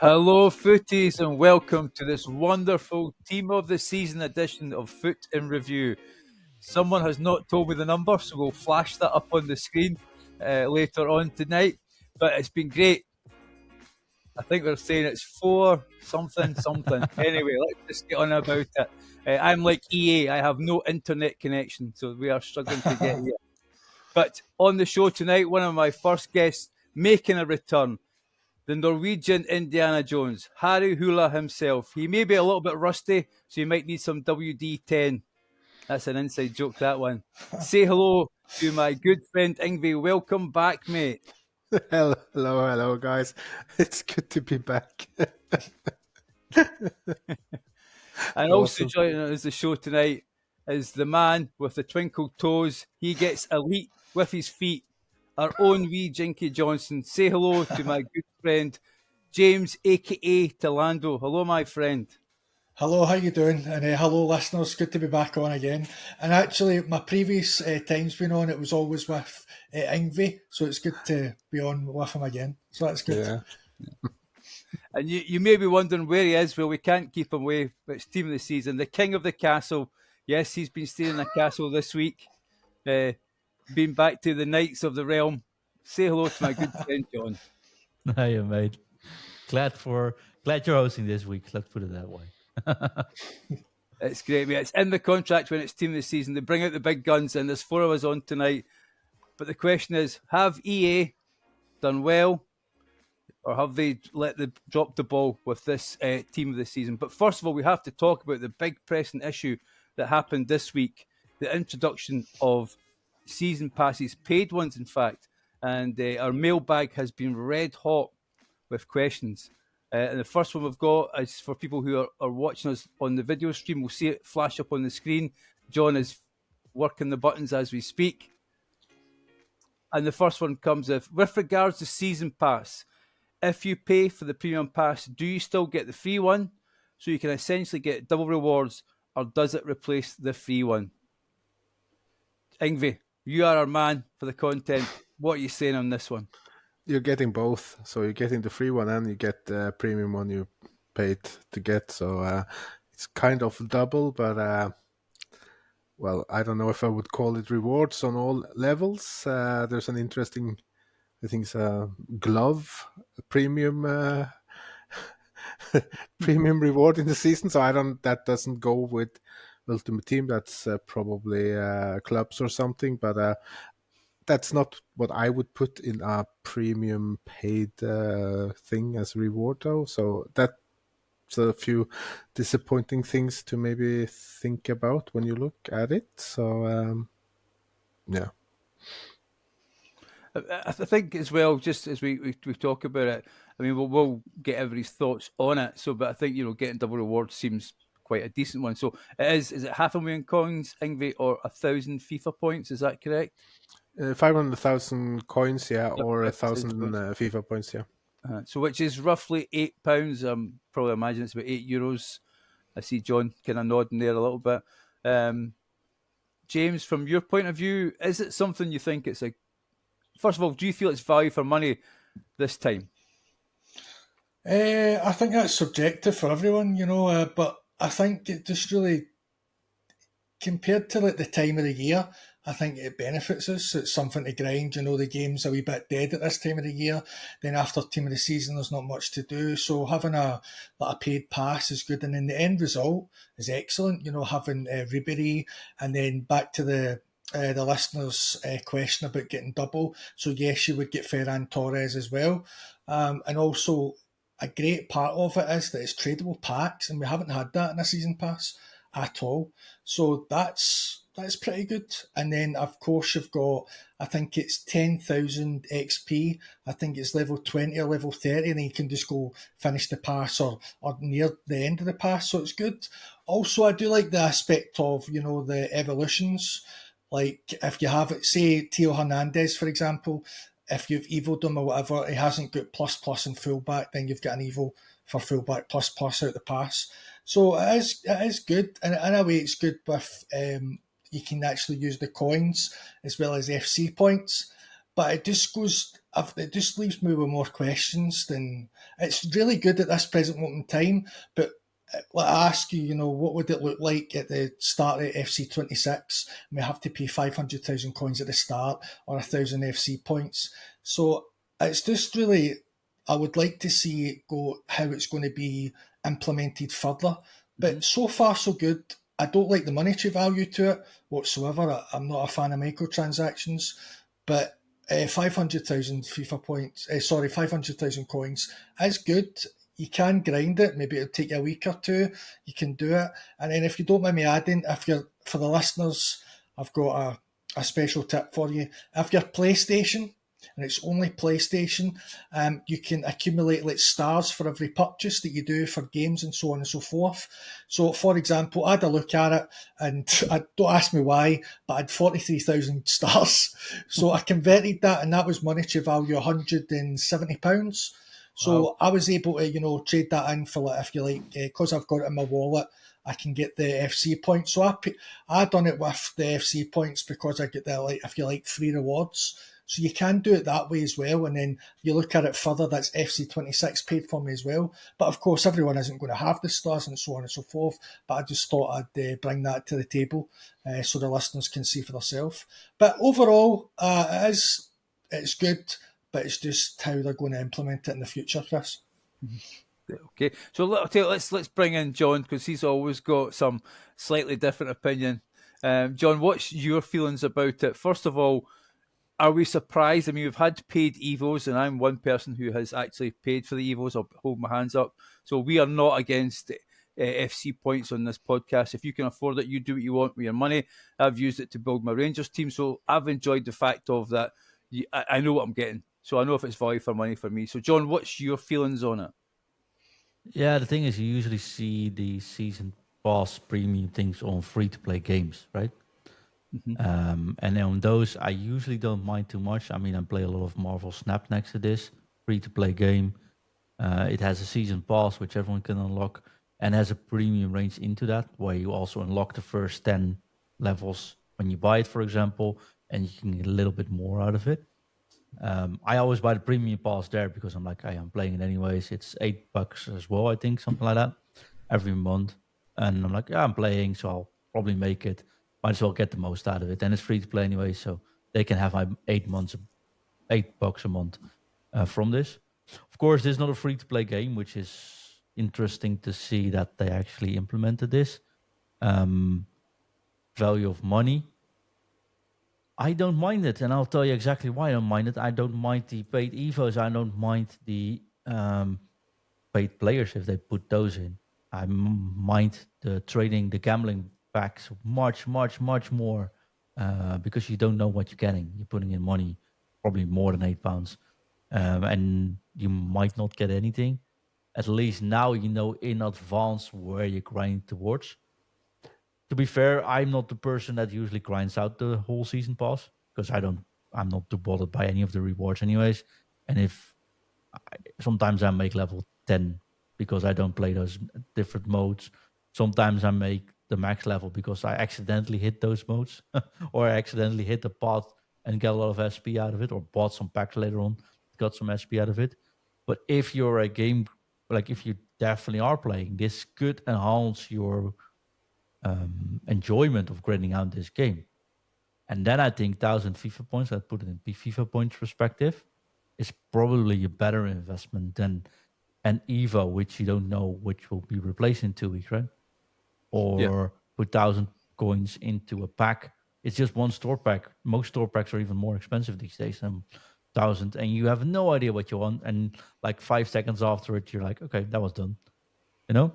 Hello, footies, and welcome to this wonderful Team of the Season edition of FUT in Review. Someone has not told me the number, so we'll flash that up on the screen later on tonight. But it's been great. I think they're saying it's 4 something. Anyway, let's just get on about it. I'm like EA, I have no internet connection, so we are struggling to get here. But on the show tonight, one of my first guests making a return, the Norwegian Indiana Jones, Harry Hula himself. He may be a little bit rusty, so you might need some WD-10. That's an inside joke, that one. Say hello to my good friend Ingve. Welcome back, mate. Hello, guys. It's good to be back. And also joining us the show tonight is the man with the twinkled toes. He gets elite with his feet. Our own wee Jinky Johnson. Say hello to my good friend James, aka Talando. Hello, my friend. Hello, how you doing? And hello, listeners. Good to be back on again. And actually, my previous times been on, it was always with Ingve, so it's good to be on with him again. So that's good. Yeah. And you may be wondering where he is. Well, we can't keep him away. But it's Team of the Season, the King of the Castle. Yes, he's been staying in a castle this week. Been back to the Knights of the Realm. Say hello to my good friend John. Hiya, mate. Glad you're hosting this week. Let's put it that way. It's great, mate. It's in the contract when it's Team of the Season. They bring out the big guns, and there's 4 of us on tonight. But the question is, have EA done well, or have they dropped the ball with this Team of the Season? But first of all, we have to talk about the big pressing issue that happened this week, the introduction of season passes, paid ones, in fact. And our mailbag has been red hot with questions. And the first one we've got is for people who are watching us on the video stream. We'll see it flash up on the screen. John is working the buttons as we speak. And the first one comes with regards to season pass, if you pay for the premium pass, do you still get the free one? So you can essentially get double rewards, or does it replace the free one? Ingve, you are our man for the content. What are you saying on this one? You're getting both. So you're getting the free one and you get the premium one you paid to get. So it's kind of double, but well, I don't know if I would call it rewards on all levels. There's an interesting, I think it's a glove premium premium reward in the season. So that doesn't go with Ultimate Team. That's probably clubs or something, but that's not what I would put in a premium paid thing as reward, though. So that's a few disappointing things to maybe think about when you look at it. So, yeah. I think as well, just as we talk about it, I mean, we'll get everybody's thoughts on it. So, but I think, getting double rewards seems quite a decent one. So is it 500,000 coins, Ingve, or 1,000 FIFA points? Is that correct? 500,000 coins, yeah, Yep, or 1,000 1,000 FIFA points, yeah. So which is roughly £8. Probably imagine it's about €8. I see John kind of nodding there a little bit. James, from your point of view, is it something you think it's first of all, do you feel it's value for money this time? I think that's subjective for everyone, but I think it just really, compared to the time of the year, I think it benefits us. It's something to grind. The game's a wee bit dead at this time of the year. Then after Team of the Season, there's not much to do. So having a paid pass is good. And then the end result is excellent. Having Ribery, and then back to the listener's question about getting double. So yes, you would get Ferran Torres as well. And also a great part of it is that it's tradable packs, and we haven't had that in a season pass at all. So that's pretty good. And then of course you've got, I think it's 10,000 XP. I think it's level 20 or level 30, and then you can just go finish the pass or near the end of the pass. So it's good. Also, I do like the aspect of, the evolutions. Like if you have, say, Theo Hernandez, for example, if you've evoed him or whatever, he hasn't got plus and fullback, then you've got an evo for fullback plus out the pass. So it is good, and in a way it's good with you can actually use the coins as well as FC points. but it just leaves me with more questions than it's really good at this present moment in time. But I ask you, what would it look like at the start of FC26? We have to pay 500,000 coins at the start or 1,000 FC points. So it's just really, I would like to see it go how it's going to be implemented further. But so far, so good. I don't like the monetary value to it whatsoever. I'm not a fan of microtransactions, but 500,000 FIFA points, 500,000 coins is good. You can grind it. Maybe it'll take you a week or two. You can do it. And then if you don't mind me adding, for the listeners, I've got a special tip for you. If you're PlayStation, and it's only PlayStation, you can accumulate like stars for every purchase that you do for games and so on and so forth. So, for example, I had a look at it, and don't ask me why, but I had 43,000 stars. So I converted that, and that was monetary value £170. So Wow. I was able to, trade that in for, if you like, because I've got it in my wallet, I can get the FC points. So I done it with the FC points because I get the, if you like, free rewards. So you can do it that way as well. And then you look at it further, that's FC26 paid for me as well. But of course, everyone isn't going to have the stars and so on and so forth. But I just thought I'd bring that to the table so the listeners can see for themselves. But overall, it's good, but it's just how they're going to implement it in the future, Chris. Okay, so let's bring in John, because he's always got some slightly different opinion. John, what's your feelings about it? First of all, are we surprised? I mean, we've had paid Evos, and I'm one person who has actually paid for the Evos. I'll hold my hands up. So we are not against FC points on this podcast. If you can afford it, you do what you want with your money. I've used it to build my Rangers team, so I've enjoyed the fact of that. I know what I'm getting, so I know if it's value for money for me. So, John, what's your feelings on it? Yeah, the thing is, you usually see the season pass premium things on free-to-play games, right? And on those, I usually don't mind too much. I mean, I play a lot of Marvel Snap next to this free-to-play game. It has a season pass, which everyone can unlock, and has a premium range into that, where you also unlock the first 10 levels when you buy it, for example, and you can get a little bit more out of it. I always buy the premium pass there because I'm like, I'm playing it anyways. It's $8 as well, I think, something like that, every month. And I'm like, I'm playing, so I'll probably make it. Might as well get the most out of it. And it's free to play anyway, so they can have my $8 a month from this. Of course, this is not a free to play game, which is interesting to see that they actually implemented this. Value of money. I don't mind it, and I'll tell you exactly why I don't mind it. I don't mind the paid Evos. I don't mind the paid players if they put those in. I mind the trading, the gambling backs much, much, much more because you don't know what you're getting. You're putting in money, probably more than £8, and you might not get anything. At least now you know in advance where you're grinding towards. To be fair, I'm not the person that usually grinds out the whole season pass because I'm not too bothered by any of the rewards anyways. And sometimes I make level 10 because I don't play those different modes. Sometimes I make the max level because I accidentally hit those modes or I accidentally hit the path and get a lot of SP out of it, or bought some packs later on, got some SP out of it. But if you're a game, like if you definitely are playing, this could enhance your enjoyment of grinding out this game. And then I think 1,000 FIFA points, I'd put it in FIFA points perspective, is probably a better investment than an Evo, which you don't know which will be replaced in 2 weeks, right? Or put 1,000 coins into a pack. It's just one store pack. Most store packs are even more expensive these days than 1,000, and you have no idea what you want. And like 5 seconds after it, you're like, okay, that was done. You know?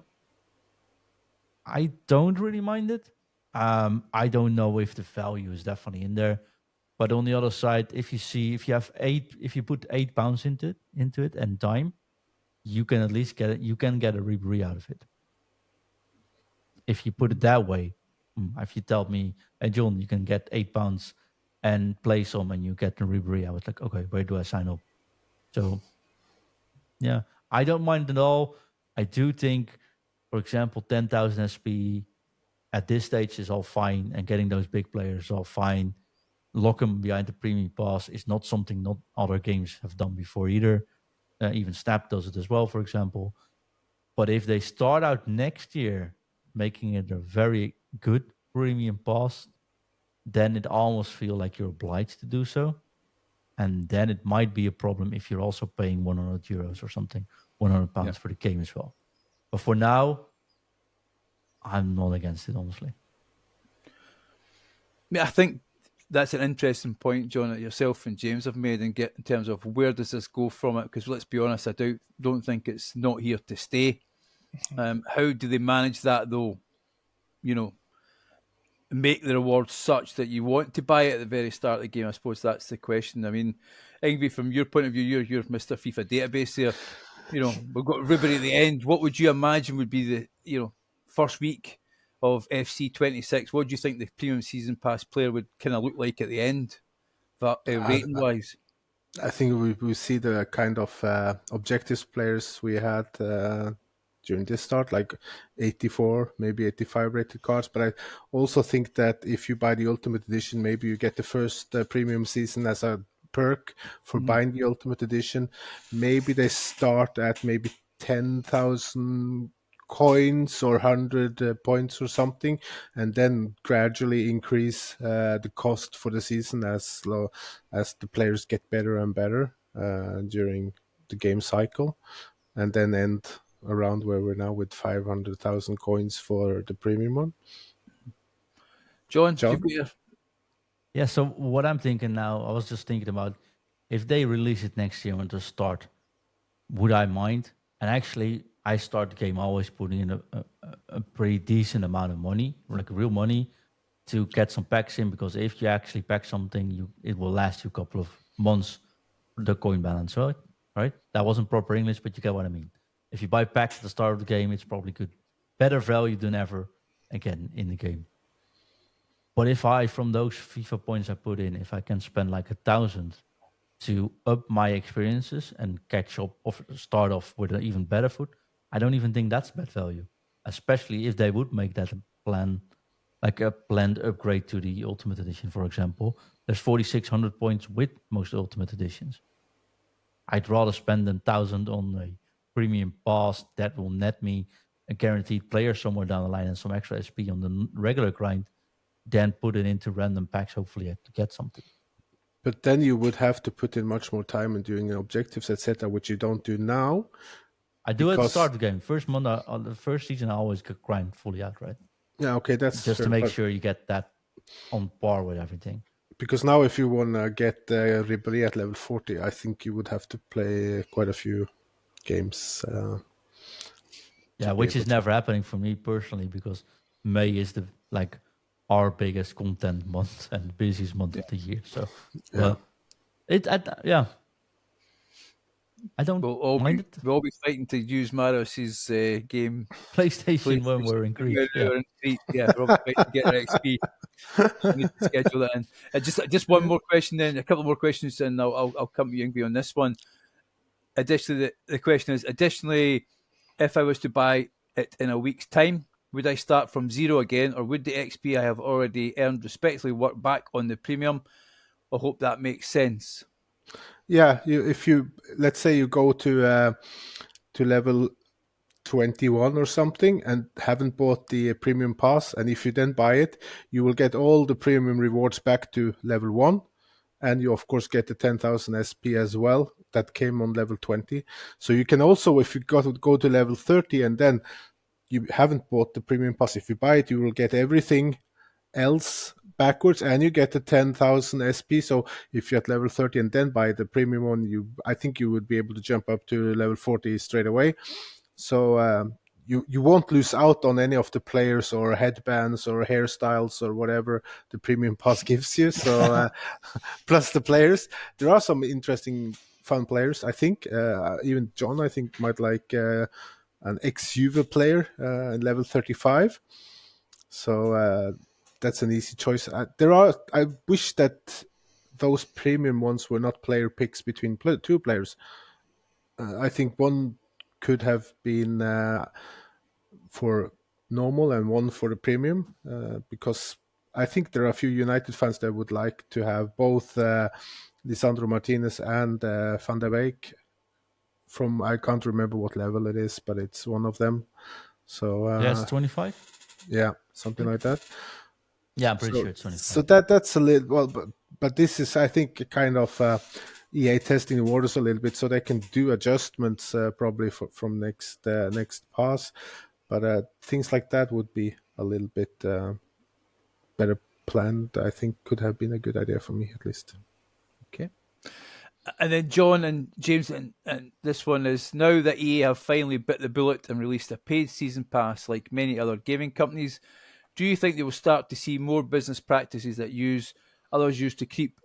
I don't really mind it. I don't know if the value is definitely in there, but on the other side, if you put £8 into it and time, you can at least get it. You can get a rebrew out of it. If you put it that way, if you tell me, hey John, you can get £8 and play some and you get a rebrew, I was like, okay, where do I sign up? So yeah, I don't mind at all. I do think, for example, 10,000 SP at this stage is all fine, and getting those big players is all fine. lock them behind the premium pass is not something not other games have done before either. Even Snap does it as well, for example. But if they start out next year making it a very good premium pass, then it almost feels like you're obliged to do so. And then it might be a problem if you're also paying 100 euros or something, 100 pounds for the game as well. But for now, I'm not against it, honestly. I think that's an interesting point, John, that yourself and James have made in terms of where does this go from it? Because let's be honest, I don't think it's not here to stay. How do they manage that, though? Make the rewards such that you want to buy it at the very start of the game. I suppose that's the question. I mean, Ingvi, from your point of view, you're Mr. FIFA database here. We've got Ruby at the end. What would you imagine would be the first week of FC 26? What do you think the premium season pass player would kind of look like at the end, rating wise? I think we see the kind of objectives players we had during this start, like 84, maybe 85 rated cards. But I also think that if you buy the Ultimate Edition, maybe you get the first premium season as a perk for buying the Ultimate Edition. Maybe they start at maybe 10,000 coins or 100 points or something, and then gradually increase the cost for the season as the players get better and better during the game cycle, and then end around where we're now with 500,000 coins for the premium one. John? Yeah, so what I'm thinking now, I was just thinking about if they release it next year at the start, would I mind? And actually, I start the game always putting in a pretty decent amount of money, like real money, to get some packs in, because if you actually pack something, it will last you a couple of months, the coin balance, right? That wasn't proper English, but you get what I mean. If you buy packs at the start of the game, it's probably good. Better value than ever, again, in the game. But if from those FIFA points I put in, if I can spend like 1,000 to up my experiences and catch up or start off with an even better FUT, I don't even think that's bad value, especially if they would make that plan, like a planned upgrade to the Ultimate Edition, for example. There's 4,600 points with most Ultimate Editions. I'd rather spend 1,000 on a premium pass that will net me a guaranteed player somewhere down the line and some extra SP on the regular grind than put it into random packs, hopefully to get something. But then you would have to put in much more time in doing objectives, etc., which you don't do now. I do at the start of the game. First month, the first season, I always grind fully out, right? Yeah, okay, that's just fair, to make sure you get that on par with everything. Because now, if you want to get Ribéry at level 40, I think you would have to play quite a few games. Which is never happening for me personally, because May is our biggest content month and busiest month of the year. So, I don't mind it. We'll all be fighting to use Maros's game PlayStation when we're increased. Yeah, we're all fighting to get our XP. We need to schedule that in. Just one more question, then a couple more questions, and I'll come to you, Yngwie, on this one. Additionally, the question is: additionally, if I was to buy it in a week's time, would I start from zero again, or would the XP I have already earned respectively work back on the premium? I hope that makes sense. Yeah, if you let's say you go to level 21 or something and haven't bought the premium pass, and if you then buy it, you will get all the premium rewards back to level 1, and you of course get the 10,000 SP as well that came on level 20. So you can also, if you go to level 30 and then you haven't bought the premium pass, if you buy it, you will get everything else backwards, and you get the 10,000 SP. So if you're at level 30 and then buy the premium one, I think you would be able to jump up to level 40 straight away. So you won't lose out on any of the players or headbands or hairstyles or whatever the premium pass gives you. So plus the players, there are some interesting fun players. I think even John, I think, might like an ex-Juve player in level 35. So that's an easy choice. I wish that those premium ones were not player picks between two players. I think one could have been for normal and one for the premium, because I think there are a few United fans that would like to have both Lisandro Martinez and Van der Beek from, I can't remember what level it is, but it's one of them. So It's 25. yeah, something like that. Yeah, I'm pretty So, sure it's 25. so that's a little, well, but this is, I think, a kind of EA testing the waters a little bit, so they can do adjustments probably from next pass. But things like that would be a little bit better planned. I think could have been a good idea for me, at least. Okay. And then John and James, and this one is, now that EA have finally bit the bullet and released a paid season pass like many other gaming companies, do you think they will start to see more business practices that others use to creep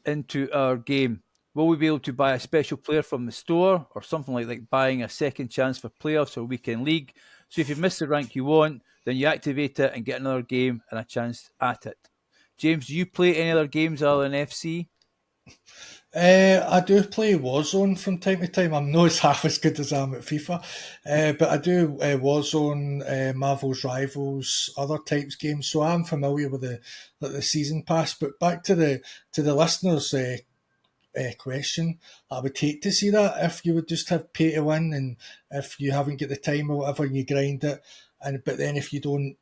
into our game? Will we be able to buy a special player from the store, or something like buying a second chance for playoffs or weekend league? So if you miss the rank you want, then you activate it and get another game and a chance at it. James, do you play any other games other than FC? I do play Warzone from time to time. I'm not half as good as I am at FIFA, but I do Warzone, Marvel's Rivals, other types games. So I'm familiar with the season pass. But back to the listeners' question, I would hate to see that if you would just have pay to win, and if you haven't got the time or whatever, you grind it, but then if you don't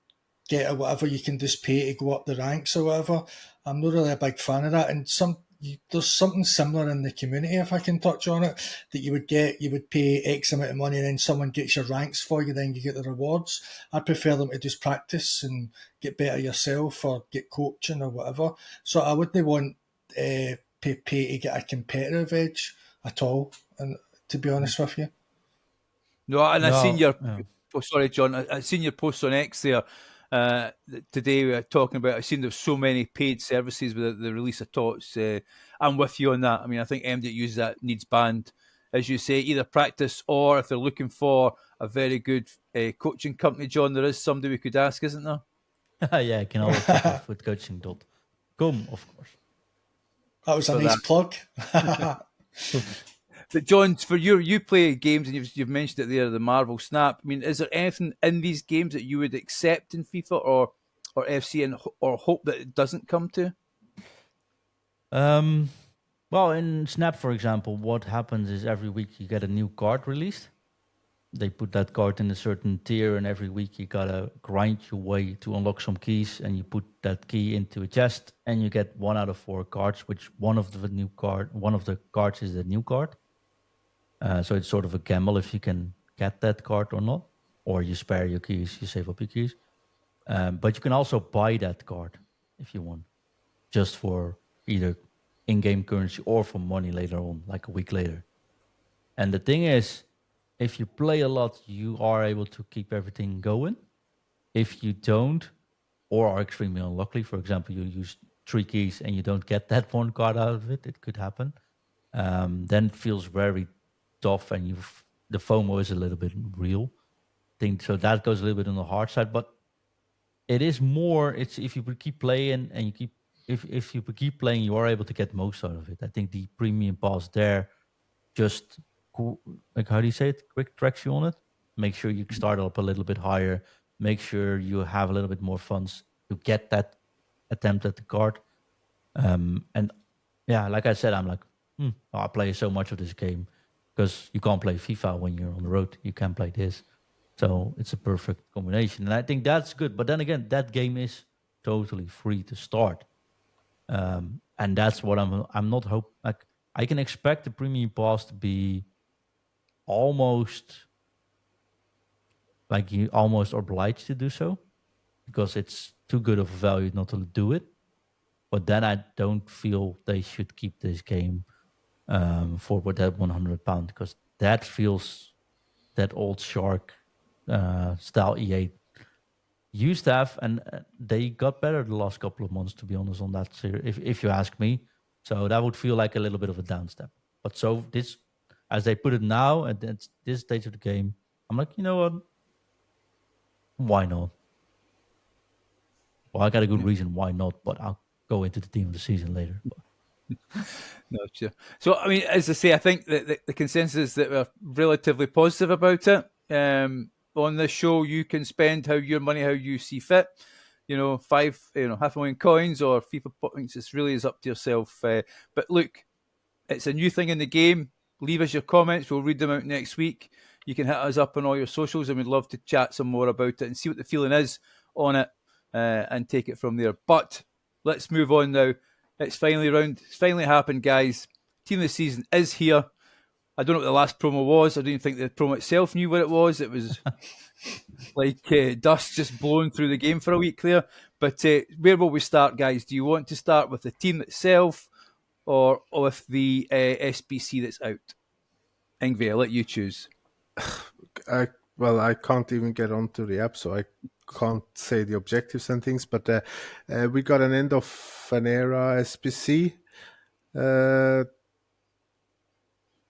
get it or whatever, you can just pay to go up the ranks or whatever. I'm not really a big fan of that, and there's something similar in the community, if I can touch on it, that you would pay X amount of money and then someone gets your ranks for you, then you get the rewards. I prefer them to just practice and get better yourself or get coaching or whatever. So I wouldn't want pay to get a competitive edge at all, and to be honest with you. No, and I seen your. Yeah. Oh, sorry, John. I seen your post on X there today. We were talking about. I seen there's so many paid services with the release of TOTS. I'm with you on that. I mean, I think MD that uses that needs banned, as you say, either practice or if they're looking for a very good coaching company. John, there is somebody we could ask, isn't there? Yeah, you can always check out footcoaching.com, of course. That was a nice plug. But John, for you play games, and you've mentioned it there, the Marvel Snap. I mean, is there anything in these games that you would accept in FIFA or FC, or hope that it doesn't come to? Well, in Snap, for example, what happens is every week you get a new card released. They put that card in a certain tier, and every week you gotta grind your way to unlock some keys, and you put that key into a chest, and you get 1 out of 4 cards, which one of the cards is a new card. So it's sort of a gamble if you can get that card or not, or you spare your keys, you save up your keys. But you can also buy that card if you want, just for either in-game currency or for money later on, like a week later. And the thing is, if you play a lot, you are able to keep everything going. If you don't, or are extremely unlucky, for example, you use 3 keys and you don't get that 1 card out of it, it could happen. Then it feels very tough, and the FOMO is a little bit real. So that goes a little bit on the hard side, but it is more. It's if you keep playing and if you keep playing, you are able to get most out of it. I think the premium pass there just like, how do you say it? Quick tracks you on it. Make sure you start up a little bit higher. Make sure you have a little bit more funds to get that attempt at the card. And yeah, like I said, I'm like, I play so much of this game, because you can't play FIFA when you're on the road. You can play this. So it's a perfect combination. And I think that's good. But then again, that game is totally free to start. And that's what I'm not like, I can expect the premium pass to be almost like you almost obliged to do so, because it's too good of a value not to do it. But then I don't feel they should keep this game for that £100, because that feels that old shark style EA used to have, and they got better the last couple of months, to be honest, on that series, if you ask me. So that would feel like a little bit of a downstep. But so this, as they put it now at this stage of the game, I'm like, you know what? Why not? Well, I got a good reason why not, but I'll go into the team of the season later. No, sure. So, I mean, as I say, I think that the consensus is that we're relatively positive about it. On this show, you can spend your money how you see fit. 5, $500,000 coins or FIFA points. It really is up to yourself. But look, it's a new thing in the game. Leave us your comments. We'll read them out next week. You can hit us up on all your socials, and we'd love to chat some more about it and see what the feeling is on it and take it from there. But let's move on now. It's finally round. It's finally happened, guys. Team of the season is here. I don't know what the last promo was. I don't even think the promo itself knew what it was. It was like dust just blowing through the game for a week there. But where will we start, guys? Do you want to start with the team itself or with the SBC that's out? Ingve, I'll let you choose. I can't even get onto the app, so I can't say the objectives and things. But we got an end of an era SBC.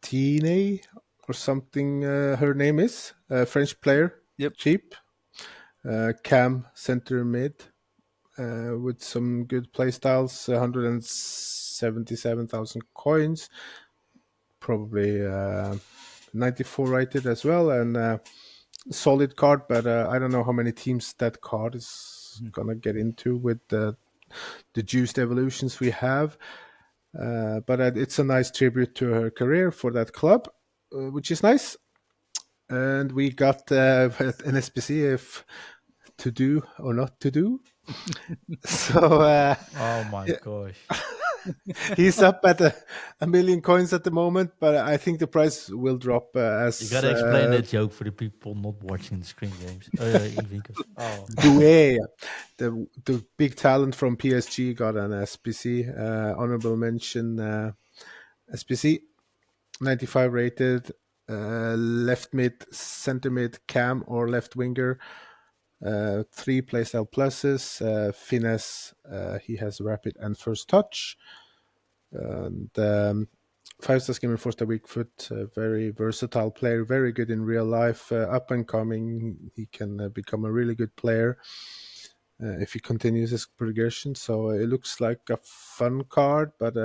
Tine or something her name is, French player. Yep. Cheap. Cam center mid with some good play styles, 177,000 coins, probably 94 rated as well, and solid card, but I don't know how many teams that card is gonna get into with the juiced evolutions we have. But it's a nice tribute to her career for that club, which is nice. And we got an SBC if to do or not to do. So Oh my gosh. he's up at a million coins at the moment, but I think the price will drop as You gotta explain that joke for the people not watching the screen games. Doué, the big talent from PSG, got an SBC, honorable mention SBC, 95 rated, left mid, center mid, cam or left winger, 3 playstyle pluses, finesse, he has rapid and first touch, and 5-star gamer, 4-star weak foot, very versatile player, very good in real life, up and coming. He can become a really good player if he continues his progression. So it looks like a fun card, but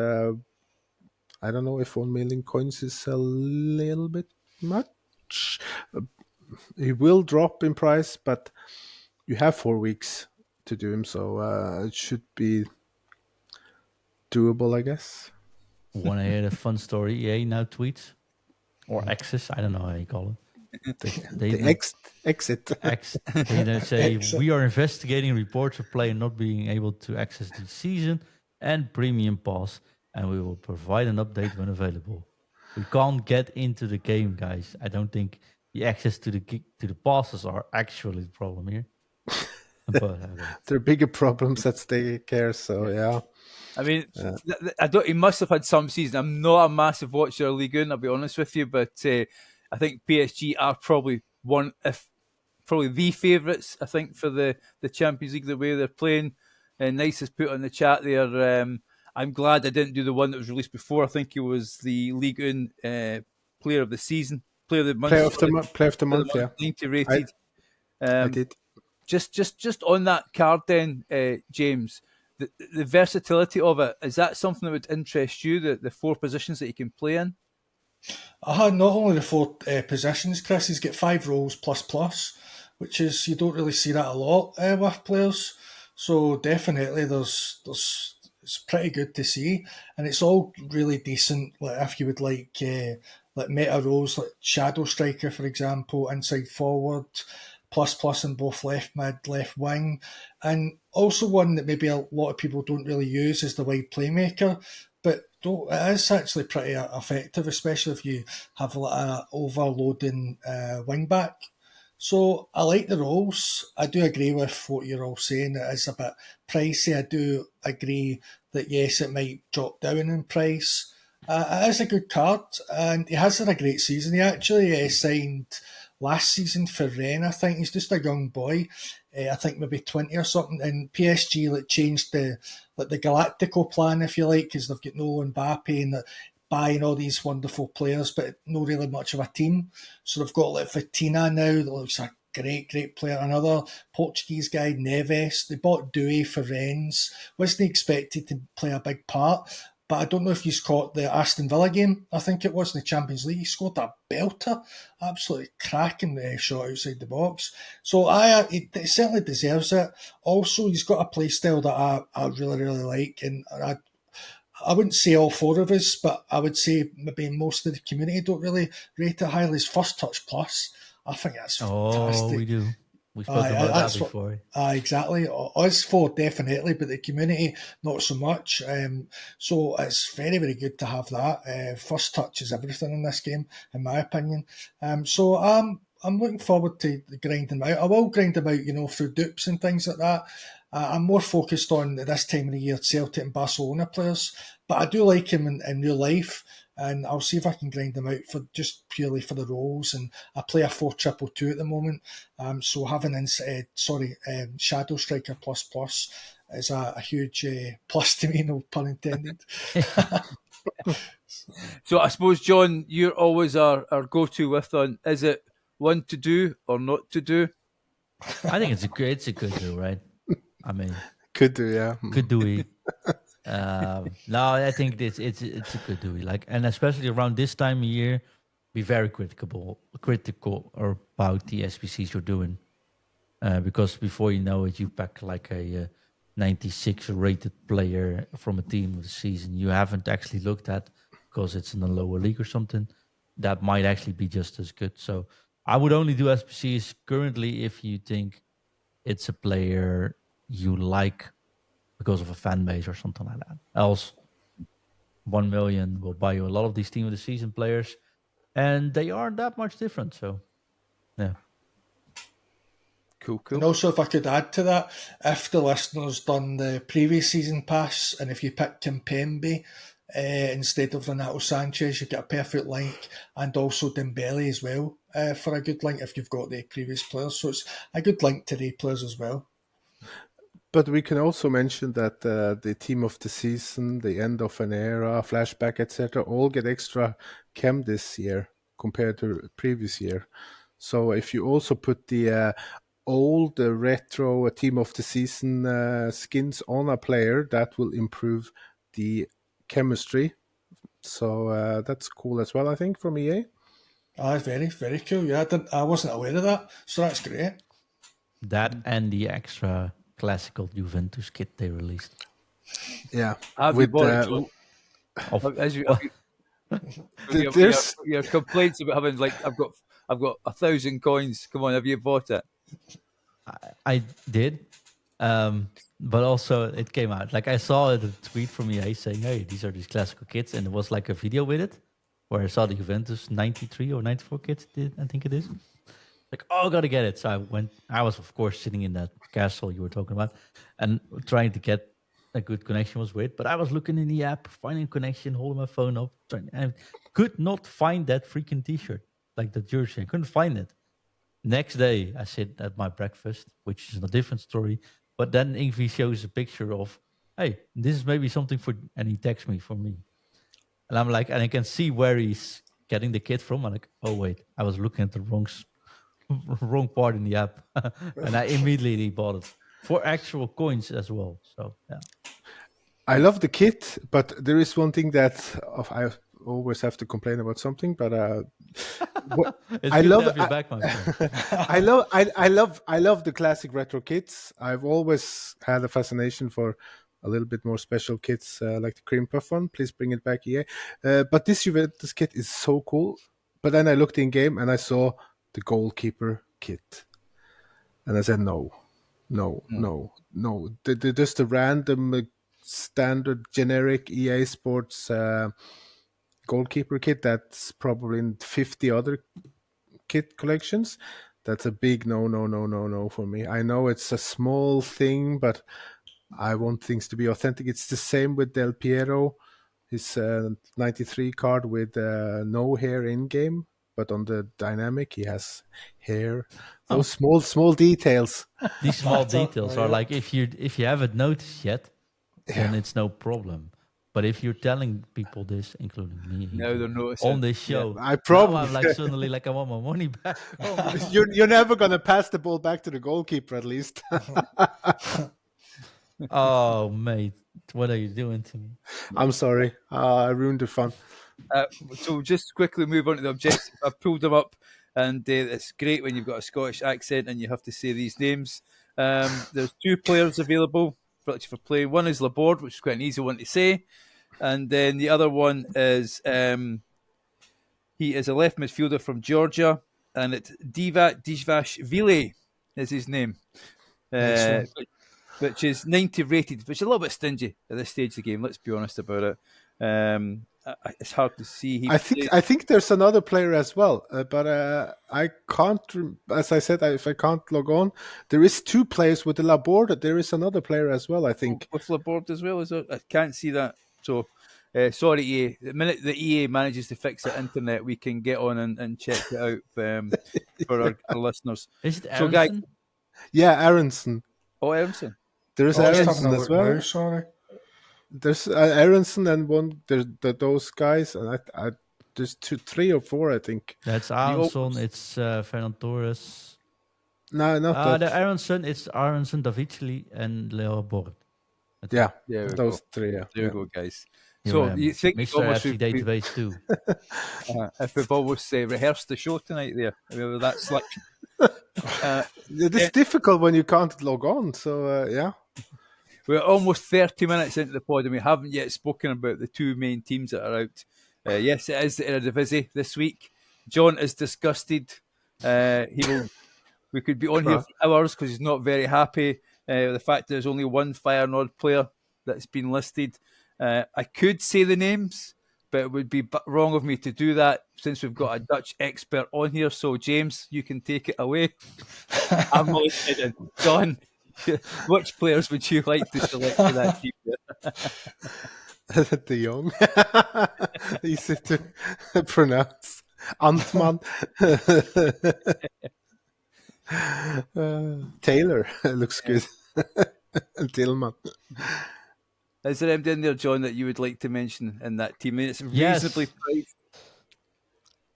I don't know if 1 million coins is a little bit much. He will drop in price, but you have 4 weeks to do him, so it should be doable, I guess. Want to hear the fun story? EA now tweets or X's, I don't know how you call it. Exit. They say Exit. we are investigating reports of player not being able to access the season and premium pass, and we will provide an update when available. We can't get into the game, guys. I don't think the access to the passes are actually the problem here. But There are bigger problems at stake here, so yeah. I mean, he must have had some season. I'm not a massive watcher of League One, I'll be honest with you, but I think PSG are probably probably the favourites, I think, for the Champions League, the way they're playing. Nice has put on the chat there. I'm glad I didn't do the one that was released before. I think it was the League One Player of the Season, Player of the Month. Player of the month, yeah. 90 rated. I did. Just on that card then, James, the versatility of it, is that something that would interest you, the 4 positions that you can play in? Not only the 4 positions, Chris, he's got 5 roles plus, which is, you don't really see that a lot with players. So definitely it's pretty good to see, and it's all really decent. Like if you would like meta roles like shadow striker, for example, inside forward, plus in both left mid, left wing, and also one that maybe a lot of people don't really use is the wide playmaker, but it is actually pretty effective, especially if you have an overloading wing back. So I like the roles. I do agree with what you're all saying. It is a bit pricey. I do agree that yes, it might drop down in price. It is a good card, and he has had a great season. He actually signed last season for Rennes. I think he's just a young boy. I think maybe 20 or something. And PSG changed the Galactico plan, if you like, because they've got no Mbappe and buying all these wonderful players, but not really much of a team. So they've got like Vitina now, that looks a great player. Another Portuguese guy, Neves. They bought Doué for Rennes. Wasn't expected to play a big part, but I don't know if you caught the Aston Villa game, I think it was, in the Champions League. He scored a belter, absolutely cracking shot outside the box. So he certainly deserves it. Also, he's got a play style that I really, really like, and I wouldn't say all four of us, but I would say maybe most of the community don't really rate it highly. His first touch plus, I think that's fantastic. Oh, we do. We've spoken about that before. Exactly. Us four, definitely, but the community, not so much. So it's very, very good to have that. First touch is everything in this game, in my opinion. So I'm looking forward to grinding them out. I will grind them out, through dupes and things like that. I'm more focused on this time of the year Celtic and Barcelona players, but I do like him in real life, and I'll see if I can grind them out for just purely for the roles. And I play a 4-2-2 at the moment, so having Shadow Striker plus is a huge plus to me, no pun intended. So I suppose, John, you're always our go-to with on, is it one to do or not to do? I think it's a good do, right? I mean, Could do, yeah. could do we? No, I think it's a good do we, like, and especially around this time of year, be very critical about the SBCs you're doing, because before you know it, you pack like a 96 rated player from a team of the season you haven't actually looked at because it's in a lower league or something. That might actually be just as good. So I would only do SBCs currently if you think it's a player you like because of a fan base or something like that. Else, 1 million will buy you a lot of these team of the season players, and they aren't that much different. So, yeah. Cool. And also, if I could add to that, if the listeners done the previous season pass, and if you pick Kimpembe instead of Renato Sanchez, you get a perfect link, and also Dembele as well for a good link if you've got the previous players. So it's a good link to the players as well. But we can also mention that the team of the season, the end of an era, flashback, etc., all get extra chem this year compared to previous year. So if you also put the old retro team of the season skins on a player, that will improve the chemistry. So that's cool as well, I think, from EA. Very, very cool. Yeah, I wasn't aware of that, so that's great. That and the extra classical Juventus kit they released. Yeah. Have you bought it? As you, your complaints about having, like, I've got 1,000 coins. Come on, have you bought it? I did, but also it came out. Like, I saw a tweet from EA saying, "Hey, these are these classical kits," and there was like a video with it where I saw the Juventus 93 or 94 kits. I think it is. Like, oh, gotta get it. So I went. I was, of course, sitting in that castle you were talking about, and trying to get a good connection was weird. But I was looking in the app, finding connection, holding my phone up, and could not find that freaking T-shirt, like the jersey. I couldn't find it. Next day, I sit at my breakfast, which is a different story. But then Ingvi shows a picture of, hey, this is maybe something for, and he texts me for me. And I'm like, and I can see where he's getting the kit from. I'm like, oh, wait, I was looking at the wrong part in the app. And I immediately bought it for actual coins as well. So, yeah. I love the kit, but there is one thing that I always have to complain about something, but I love I love the classic retro kits. I've always had a fascination for a little bit more special kits like the Cream Puff one. Please bring it back, EA. But this Juventus kit is so cool. But then I looked in game and I saw the goalkeeper kit, and I said no. Just the random standard generic EA Sports goalkeeper kit that's probably in 50 other kit collections. That's a big no for me. I know it's a small thing, but I want things to be authentic. It's the same with Del Piero, his 93 card with no hair in game, but on the dynamic he has hair. Those small details. These small details are like, if you haven't noticed yet, then it's no problem. But if you're telling people this, including me, now they're noticing on this show, I probably I'm like suddenly like I want my money back. You're never gonna pass the ball back to the goalkeeper, at least. Oh, mate, what are you doing to me? I'm sorry. I ruined the fun. So just quickly move on to the objective. I've pulled them up, and it's great when you've got a Scottish accent and you have to say these names. There's 2 players available for playing. One is Laborde, which is quite an easy one to say, and then the other one is he is a left midfielder from Georgia, and it's Diva Dishvashvili is his name. Nice one. Which is 90 rated, which is a little bit stingy at this stage of the game. Let's be honest about it. It's hard to see. I think there's another player as well, but I can't. As I said, if I can't log on, there is 2 players with the Laborde. There is another player as well. I think with Laborde as well. Is it? I can't see that. So sorry, EA. The minute the EA manages to fix the internet, we can get on and check it out for our listeners. Is it So, guys, Aronson? yeah, Aronson. Oh, Aronson. There is I was Aronson having a as look well. now, sorry. There's Aronson and one. There's those guys, and there's 2, 3 or 4, I think. That's Aronson. It's Fernand Torres. No, not The that. Aronson. It's Aronson, Daviceli, and Leo Bord. Yeah, There we those go. 3. Yeah, There we go, guys. Here So I am. you think Mr. almost FC Database 2. if we've almost rehearsed the show tonight there, we were that slick. It's difficult when you can't log on. So yeah. We're almost 30 minutes into the pod and we haven't yet spoken about the 2 main teams that are out. Yes, it is the Eredivisie this week. John is disgusted. We could be on here for hours because he's not very happy with the fact there's only one Feyenoord player that's been listed. I could say the names, but it would be wrong of me to do that since we've got a Dutch expert on here. So, James, you can take it away. I'm not kidding. John, which players would you like to select for that team? De Jong. Easy to pronounce. Antman. Taylor looks good. And Tillman. Is there anything in there, John, that you would like to mention in that team? I mean, it's reasonably priced.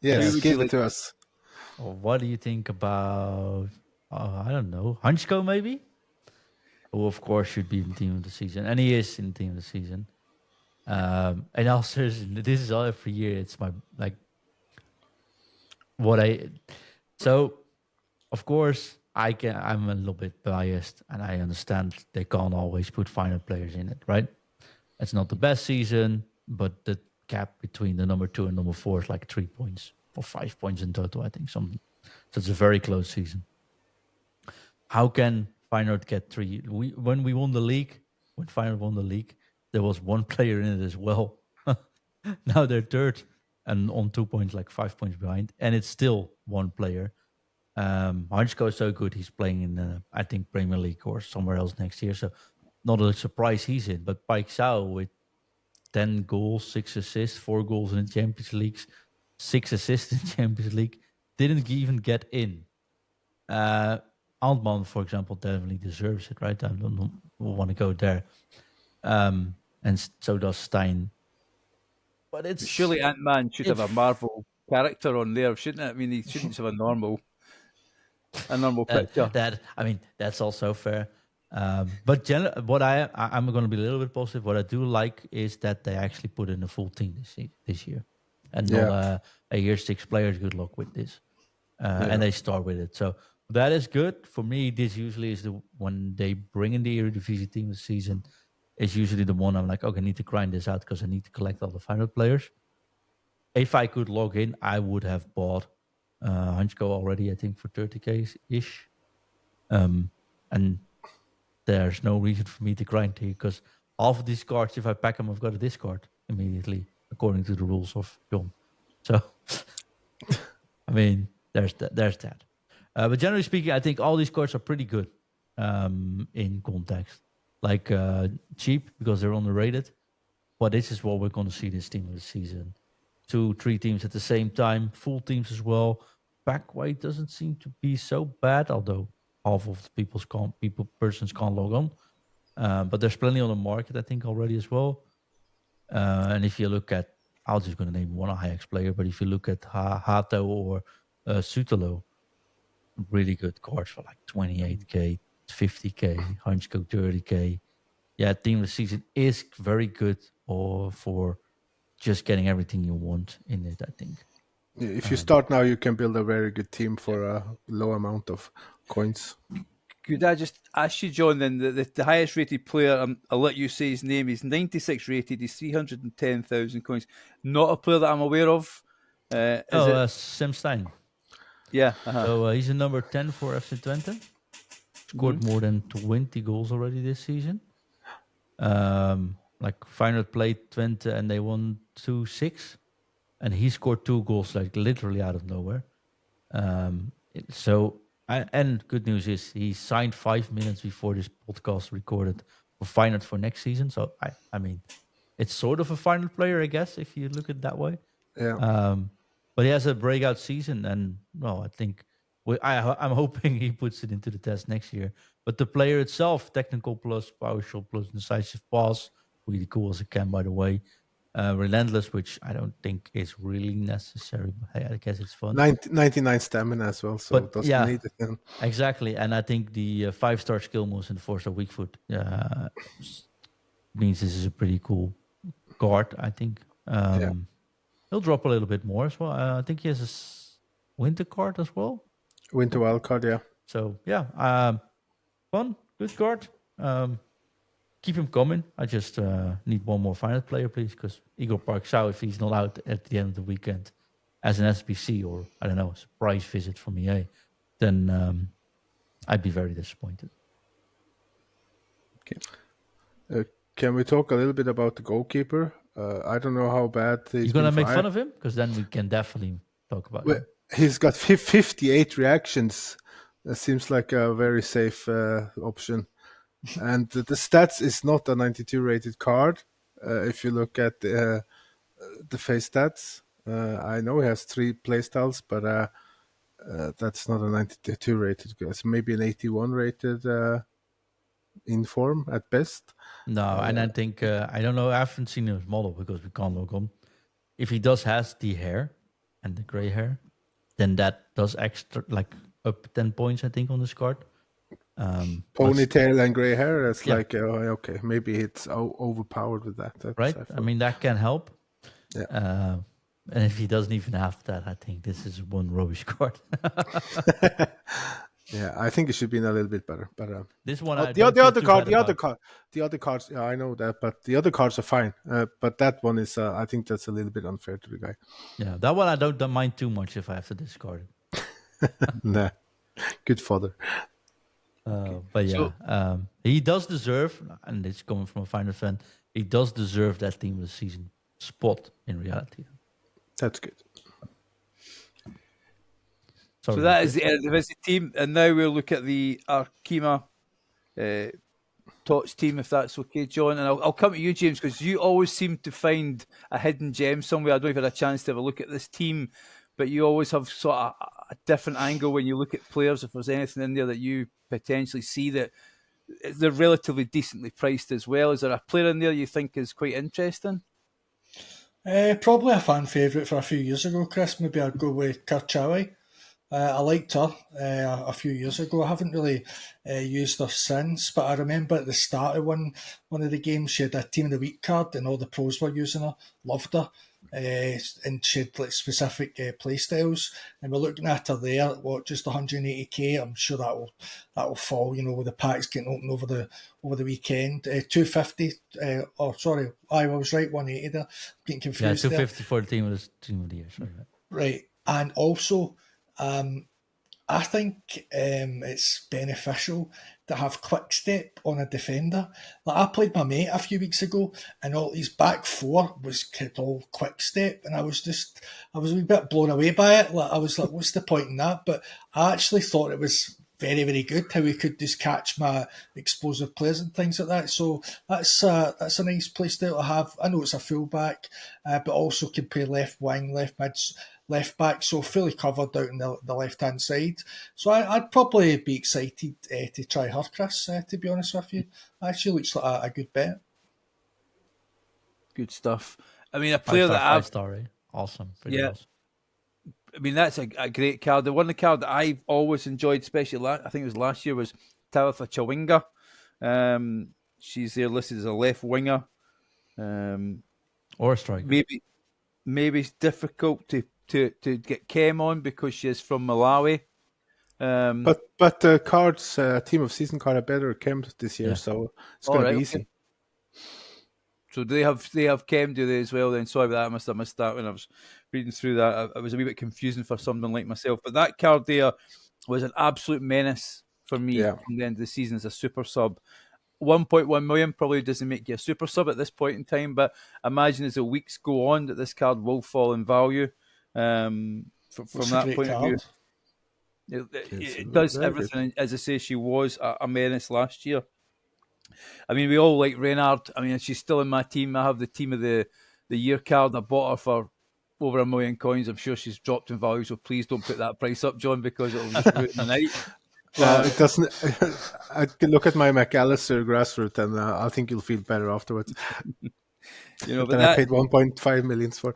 Yes, Who would give you it like to us. Well, what do you think about, I don't know, Hansko maybe? Who, of course, should be in the team of the season. And he is in the team of the season. And also, this is all every year. It's my, like, so, of course, I'm a little bit biased, and I understand they can't always put final players in it, right? It's not the best season, but the gap between the number 2 and number 4 is like 3 points or 5 points in total, I think. Something. So it's a very close season. How can Feyenoord get 3? When we won the league, when Feyenoord won the league, there was one player in it as well. Now they're third and on 2 points, like 5 points behind, and it's still one player. Hansko is so good; he's playing in, I think, Premier League or somewhere else next year. So, not a surprise he's in. But Paixão with 10 goals, 6 assists, 4 goals in the Champions League, 6 assists in Champions League, didn't even get in. Antman, for example, definitely deserves it, right? I don't want to go there. And so does Stein. But it's surely Ant-Man should have a Marvel character on there, shouldn't it? I mean, he shouldn't have a normal picture. That's also fair. But what I'm going to be a little bit positive. What I do like is that they actually put in a full team this year, and not a year 6 players. Good luck with this, and they start with it. So that is good for me. This usually is when they bring in the Eredivisie team this season. Is usually the one I'm like, okay, I need to grind this out because I need to collect all the final players. If I could log in, I would have bought Hansko already, I think, for 30k-ish. And there's no reason for me to grind here because half of these cards, if I pack them, I've got a discard immediately, according to the rules of John. So, I mean, there's that. But generally speaking, I think all these cards are pretty good in context. Like cheap because they're underrated. But this is what we're going to see this team of the season. 2-3 teams at the same time, full teams as well. Back weight doesn't seem to be so bad, although half of the persons can't log on. But there's plenty on the market, I think, already as well. And if you look at, I was just going to name one Ajax player, but if you look at Hato or Sutalo, really good cards for like 28k, 50k, Hansko 30k. team of the season is very good or for just getting everything you want in it, I think. If you start now, you can build a very good team for a low amount of coins. Could I just ask you, John, then, the highest rated player, I'll let you say his name, he's 96 rated, he's 310,000 coins. Not a player that I'm aware of. Sam Stein. Yeah. So he's a number 10 for FC Twente. Scored more than 20 goals already this season. Like Feyenoord played Twente and they won 2-6. And he scored 2 goals like literally out of nowhere. And good news is he signed 5 minutes before this podcast recorded for Feyenoord for next season. So I mean, it's sort of a final player, I guess, if you look at it that way. Yeah. But he has a breakout season, and well, I think I'm hoping he puts it into the test next year. But the player itself, technical plus, power shot plus, decisive pass, really cool as it can, by the way. Relentless, which I don't think is really necessary, but hey, I guess it's fun. 99 stamina as well, so it doesn't need it then. Exactly. And I think the 5-star skill moves and 4-star weak foot means this is a pretty cool card, I think. He'll drop a little bit more as well. I think he has a winter card as well. Winter wild card, yeah. So, fun, good card. Keep him coming. I just need one more final player, please, because Igor Parksau, if he's not out at the end of the weekend as an SBC or, I don't know, a surprise visit from EA, then I'd be very disappointed. Okay. Can we talk a little bit about the goalkeeper? I don't know how bad he's You're going to make fun of him? Because then we can definitely talk about him. He's got 58 reactions. That seems like a very safe option. And the stats is not a 92 rated card. If you look at the face stats, I know he has 3 playstyles, but that's not a 92 rated. It's maybe an 81 rated in form at best. No, and I think, I don't know, I haven't seen his model because we can't log on. If he does has the hair and the gray hair, then that does extra, like up 10 points, I think, on this card. Ponytail and gray hair, it's like, okay, maybe it's overpowered with that. Right? I mean, that can help. Yeah. And if he doesn't even have that, I think this is one rubbish card. Yeah, I think it should be a little bit better. But this one, the other cards, yeah, I know that, but the other cards are fine. But that one is, I think that's a little bit unfair to the guy. Yeah, that one I don't mind too much if I have to discard it. Nah, good fodder. But yeah, he does deserve, and it's coming from a Feyenoord fan, he does deserve that team of the season spot in reality. That's good. So that is the Eredivisie team, and now we'll look at the Arkema TOTS team, if that's okay, John. And I'll come to you, James, because you always seem to find a hidden gem somewhere. I don't even have a chance to have a look at this team, but you always have sort of a different angle when you look at players. If there's anything in there that you potentially see that they're relatively decently priced as well, is there a player in there you think is quite interesting? Probably a fan favourite for a few years ago, Chris. Maybe I'd go with Karchawi. I liked her a few years ago. I haven't really used her since, but I remember at the start of one of the games, she had a Team of the Week card and all the pros were using her. Loved her. And she had like specific play styles. And we're looking at her there, just 180k. I'm sure that'll fall, with the packs getting open over the weekend. 250. I was right, 180 there. Getting confused. Yeah, 250 for the team of the year. Sorry. Right, and also. I think it's beneficial to have quick step on a defender. Like I played my mate a few weeks ago, and all his back four was all quick step, and I was a wee bit blown away by it. Like I was like, what's the point in that? But I actually thought it was very, very good how he could just catch my explosive players and things like that. So that's a nice play style to have. I know it's a fullback, but also can play left wing, left mid, left back, so fully covered out on the left hand side. So I'd probably be excited to try her, Chris. To be honest with you, actually looks like a good bet. Good stuff. I mean, a player that I've 5-star, eh? Awesome. Pretty awesome. I mean, that's a great card. The one card that I've always enjoyed, especially I think it was last year, was Talitha Chawinga. she's there listed as a left winger. Or a striker. Maybe it's difficult to get Kem on because she is from Malawi. But the cards, team of season card, are better Chem this year, so it's going to be easy. Okay. So they have Kem, do they as well? Then sorry about that. I must have missed that when I was reading through that. It was a wee bit confusing for someone like myself. But that card there was an absolute menace for me from the end of the season as a super sub. 1.1 million probably doesn't make you a super sub at this point in time, but imagine as the weeks go on that this card will fall in value. From that point of view, it does everything. As I say, she was a menace last year. I mean, we all like Reynard. I mean, she's still in my team. I have the team of the year card. I bought her for over 1 million coins. I'm sure she's dropped in value, so please don't put that price up, John, because it'll just ruin the night. Well, it doesn't. I can look at my McAllister grassroots, and I think you'll feel better afterwards. But I paid 1.5 million for.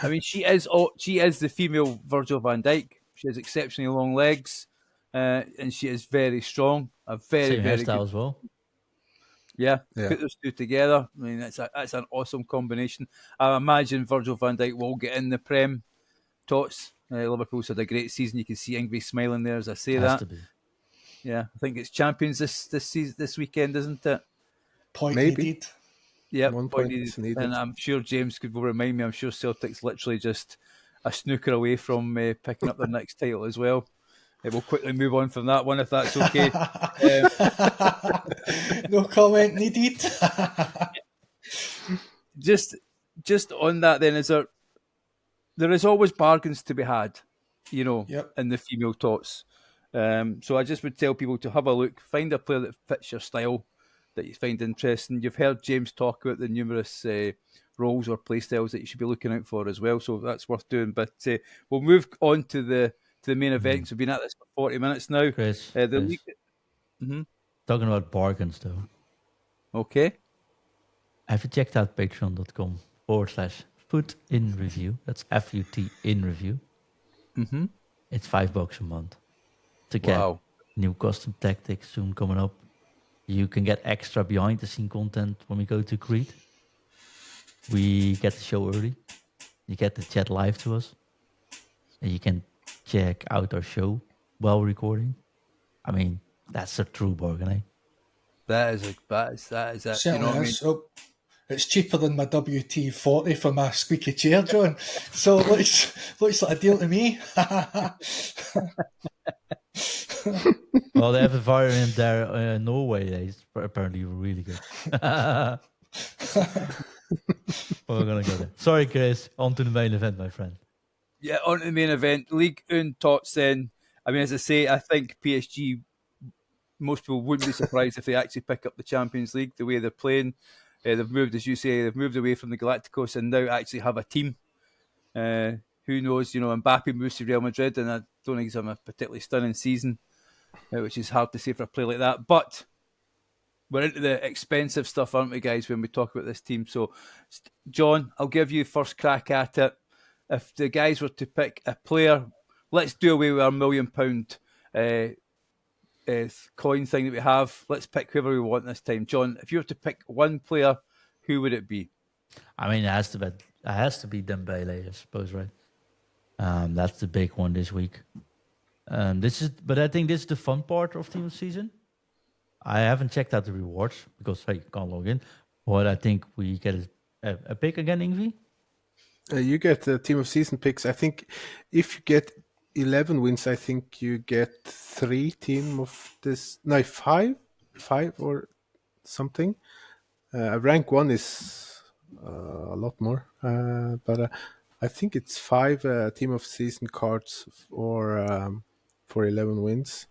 I mean, she is the female Virgil van Dijk. She has exceptionally long legs, and she is very strong. A very Same very hairstyle good. as well. Yeah, put those two together. I mean, that's an awesome combination. I imagine Virgil van Dijk will get in the Prem TOTS. Liverpool's had a great season. You can see Ingrid smiling there as I say Has that. to be. Yeah, I think it's champions this weekend, isn't it? Point Maybe. needed. Yeah, 1 point needed. And I'm sure James could remind me. I'm sure Celtic's literally just a snooker away from picking up their next title as well. We'll quickly move on from that one if that's okay. No comment needed. Just on that, then, there is always bargains to be had, in the female TOTS. So I just would tell people to have a look, find a player that fits your style, that you find interesting. You've heard James talk about the numerous roles or play styles that you should be looking out for as well, so that's worth doing. But we'll move on to the main event. So we've been at this for 40 minutes now. Chris, League... Talking about bargains, though. Okay. Have you checked out patreon.com/FUT IN review? That's FUT IN review. Mm-hmm. It's $5 a month to get new custom tactics soon coming up. You can get extra behind the scene content when we go to Creed. We get the show early. You get to chat live to us. And you can check out our show while recording. I mean, that's a true bargain, eh? That is Certainly, you know what I mean? It's cheaper than my WT-40 for my squeaky chair, John. So looks like a deal to me. Well, they have a variant there in Norway. It's apparently really good. We're going to go there. Sorry, Chris. On to the main event, my friend. Yeah, on to the main event. League and TOTS then. I mean, as I say, I think PSG, most people wouldn't be surprised if they actually pick up the Champions League the way they're playing. They've moved, as you say, they've moved away from the Galacticos and now actually have a team. Who knows? Mbappe moves to Real Madrid, and I don't think he's having a particularly stunning season, which is hard to say for a player like that. But we're into the expensive stuff, aren't we, guys, when we talk about this team? So, John, I'll give you first crack at it. If the guys were to pick a player, let's do away with our £1 million coin thing that we have. Let's pick whoever we want this time. John, if you were to pick one player, who would it be? I mean, it has to be Dembele, I suppose, right? That's the big one this week. But I think this is the fun part of team of season. I haven't checked out the rewards because you can't log in. But I think we get a pick again, Ingvi. You get the team of season picks. I think if you get 11 wins, I think you get 3 team of this. No, 5 or something. Rank 1 is a lot more, but I think it's 5 team of season cards for 11 wins.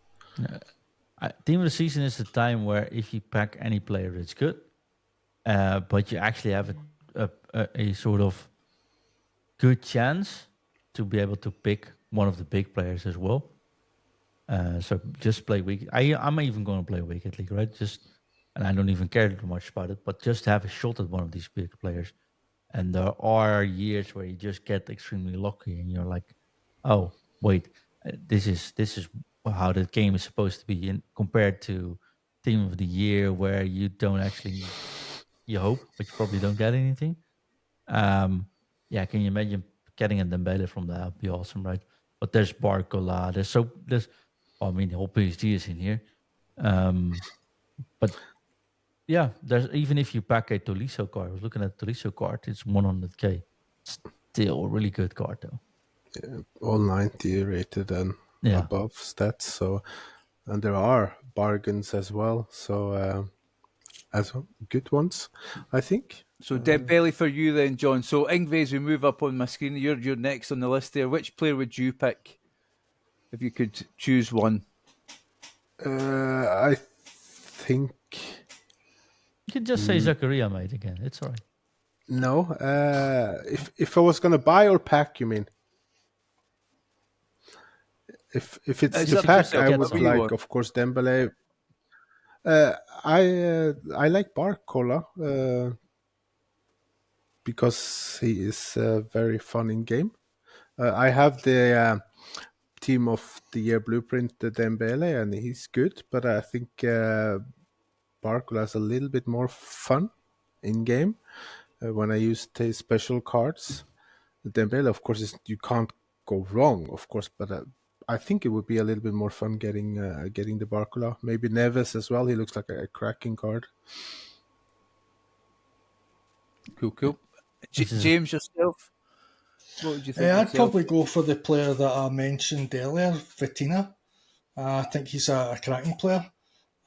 Team of the season is the time where if you pack any player, it's good, but you actually have a sort of good chance to be able to pick one of the big players as well. So just play week. I'm even going to play Wicked League, right? And I don't even care too much about it, but just have a shot at one of these big players. And there are years where you just get extremely lucky, and you're like, "Oh, wait, this is how the game is supposed to be." And compared to team of the year where you don't actually, you hope, but you probably don't get anything. Yeah, can you imagine getting a Dembele from that? That'd be awesome, right? But there's Barcola, I mean, the whole PSG is in here. But yeah, there's even if you pack a Tolisso card, I was looking at the Tolisso card, it's 100k. Still a really good card though. All 90 rated and Yeah. above stats. So, and there are bargains as well. So, as well, good ones, I think. So Dembele for you then, John. So Ingve, as we move up on my screen, you're next on the list there. Which player would you pick if you could choose one? I think You can just say Zakaria, mate, again. It's all right. no. If I was gonna buy or pack, you mean? If it's It's to up to pack, yourself, I whatever would you like, want. of course, Dembele. I like Barcola because he is very fun in game. I have the team of the year blueprint, the Dembele, and he's good, but I think Barcola has a little bit more fun in game when I use his special cards. Dembele, of course, you can't go wrong, of course, but I think it would be a little bit more fun getting the Barcola. Maybe Neves as well. He looks like a cracking card. Cool. James, yourself? What would you think? I'd yourself? probably go for the player that I mentioned earlier, Vitina. I think he's a cracking player.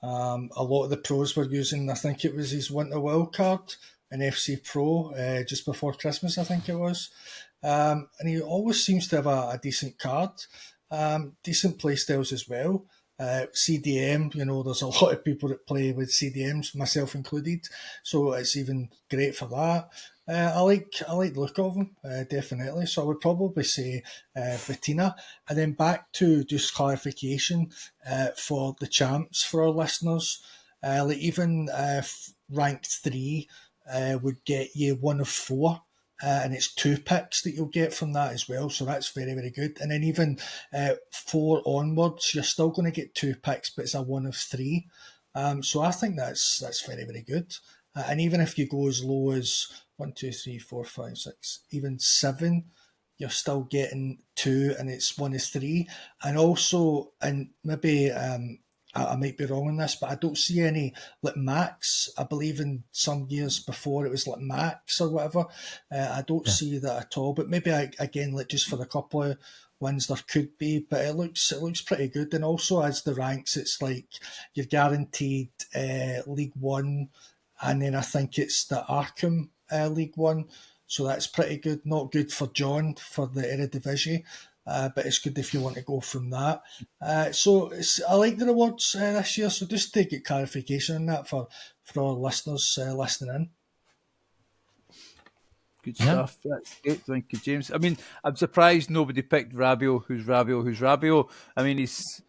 A lot of the pros were using, I think it was his Winter Wild card in FC Pro just before Christmas, I think it was. And he always seems to have a decent card, decent play styles as well. CDM, there's a lot of people that play with CDMs, myself included, so it's even great for that. I like the look of him, definitely. So I would probably say Vitina. And then back to just clarification for the champs for our listeners. Like even ranked 3 would get you 1 of 4. And it's 2 picks that you'll get from that as well. So that's very, very good. And then even 4 onwards, you're still going to get 2 picks, but it's a 1 of 3. So I think that's very, very good. And even if you go as low as 1, 2, 3, 4, 5, 6, even 7, you're still getting 2, and it's 1 of 3. And also, and maybe I might be wrong on this, but I don't see any like max. I believe in some years before it was like max or whatever. I don't see that at all. But maybe again, like just for a couple of wins, there could be. But it looks pretty good. And also as the ranks, it's like you're guaranteed League One, and then I think it's the Arkham League One. So that's pretty good. Not good for John for the Eredivisie. But it's good if you want to go from that. So I like the rewards this year. So just to get clarification on that for our listeners listening in. Good stuff. That's great. Thank you, James. I mean, I'm surprised nobody picked Rabiot. Who's Rabiot? I mean, he's,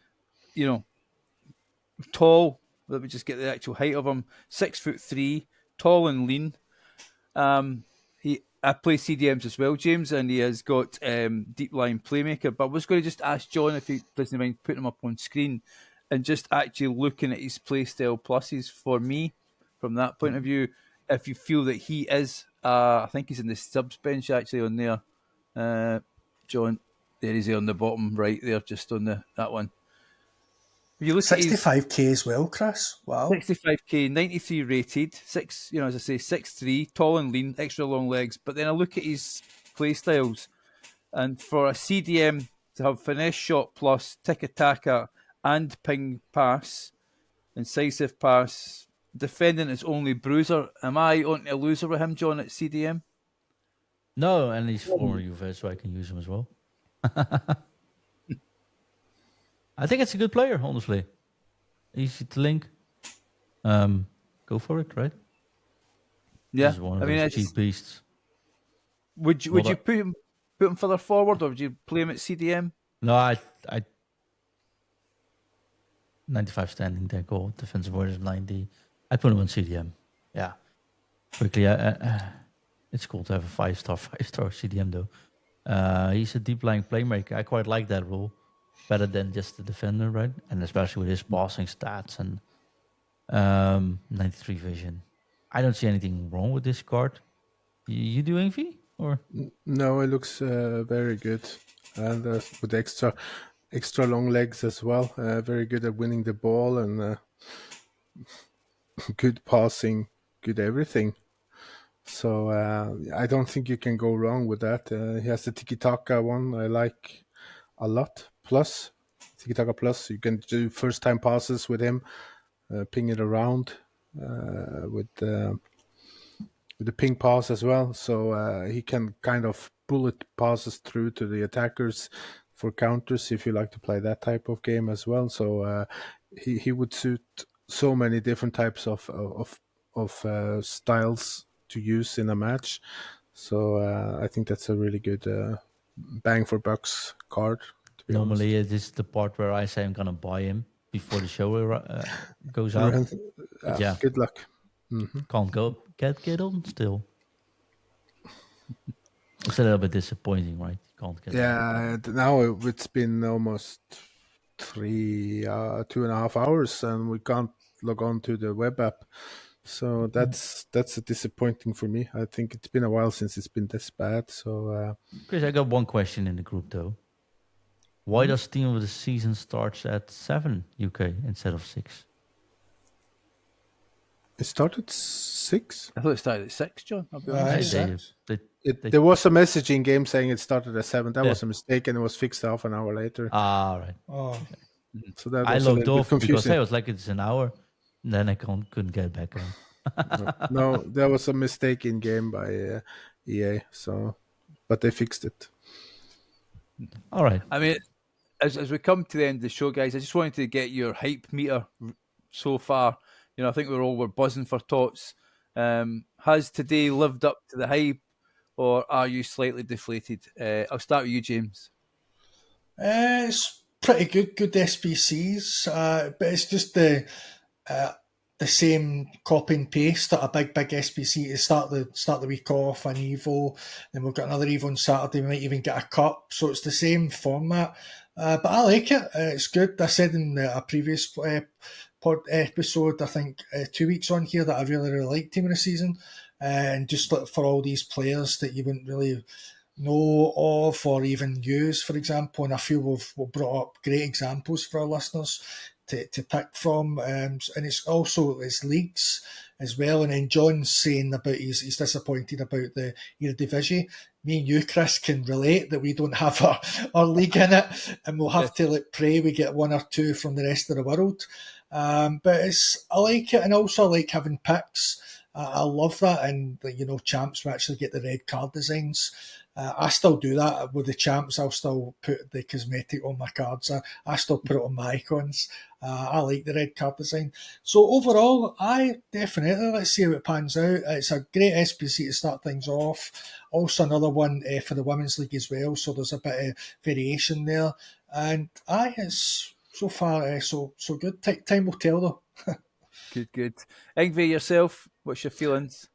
tall. Let me just get the actual height of him. 6'3", tall and lean. I play CDMs as well, James, and he has got deep line playmaker. But I was going to just ask John if he doesn't mind putting him up on screen and just actually looking at his playstyle pluses for me from that point of view. If you feel that he is, I think he's in the subs bench actually on there. John, there is he on the bottom right there, just on that one. If you look 65k as well, Chris. Wow. 65k, 93 rated, as I say, 6'3", tall and lean, extra long legs. But then I look at his play styles, and for a CDM to have finesse shot plus, tiki-taka, and ping pass, incisive pass, defending is only bruiser. Am I on a loser with him, John, at CDM? No, and he's former Juve, so I can use him as well. I think it's a good player, honestly. Easy to link. Go for it, right? Yeah, This is one of those cheap beasts. Would you put him further forward, or would you play him at CDM? No, I 95 standing tackle, defensive word is 90. I put him on CDM. Yeah, quickly. It's cool to have a 5-star CDM though. He's a deep lying playmaker. I quite like that role. Better than just the defender, right? And especially with his passing stats and 93 vision. I don't see anything wrong with this card. You doing V or? No, it looks very good, and with extra long legs as well. Very good at winning the ball and good passing, good everything. So I don't think you can go wrong with that. He has the Tiki Taka one I like a lot. Plus Tiki Taka Plus, you can do first time passes with him, ping it around with the ping pass as well. So he can kind of bullet passes through to the attackers for counters if you like to play that type of game as well. So he would suit so many different types of styles to use in a match. So I think that's a really good bang for bucks card. To be Normally, it is the part where I say I'm gonna buy him before the show goes out. honest. But yeah, Good luck. can't get on still. It's a little bit disappointing, right? You can't get on. Yeah, now it's been almost 2.5 hours, and we can't log on to the web app. So that's a disappointing for me. I think it's been a while since it's been this bad. So Chris, I got one question in the group though. Why does Team of the Season starts at 7 UK instead of 6? it started 6. I thought it started at 6, John. I'll be Aye, honest. They, six. they, There was a message in game saying it started at 7. That Yeah. was a mistake, and it was fixed half an hour later. right. Oh, So that I was a logged little bit off because confusing. I was like, it's an hour. Then I couldn't get back on. No, there was a mistake in game by EA. So, but they fixed it. All right. I mean, as we come to the end of the show, guys, I just wanted to get your hype meter so far. I think we're buzzing for TOTS. Has today lived up to the hype, or are you slightly deflated? I'll start with you, James. it's pretty good SBCs, but it's just the same copy and paste at a big SBC to start the week off, an Evo, then we've got another Evo on Saturday, we might even get a cup, so it's the same format. But I like it, it's good. I said in a previous episode, I think 2 weeks on here, that I really like Team of the Season, and just for all these players that you wouldn't really know of or even use, for example, and I feel we've brought up great examples for our listeners to pick from, and it's also leagues as well. And then John's saying about he's disappointed about the Eredivisie. Me and you, Chris, can relate that we don't have our league in it, and we'll have to pray we get one or two from the rest of the world. But I like it, and also I like having picks. I love that, and champs will actually get the red card designs. I still do that with the champs. I'll still put the cosmetic on my cards. I still put it on my icons. I like the red card design. So overall, let's see how it pans out. It's a great SPC to start things off. Also another one for the Women's League as well. So there's a bit of variation there. And it's so far so good. Time will tell though. Good. Ingve, yourself, what's your feelings?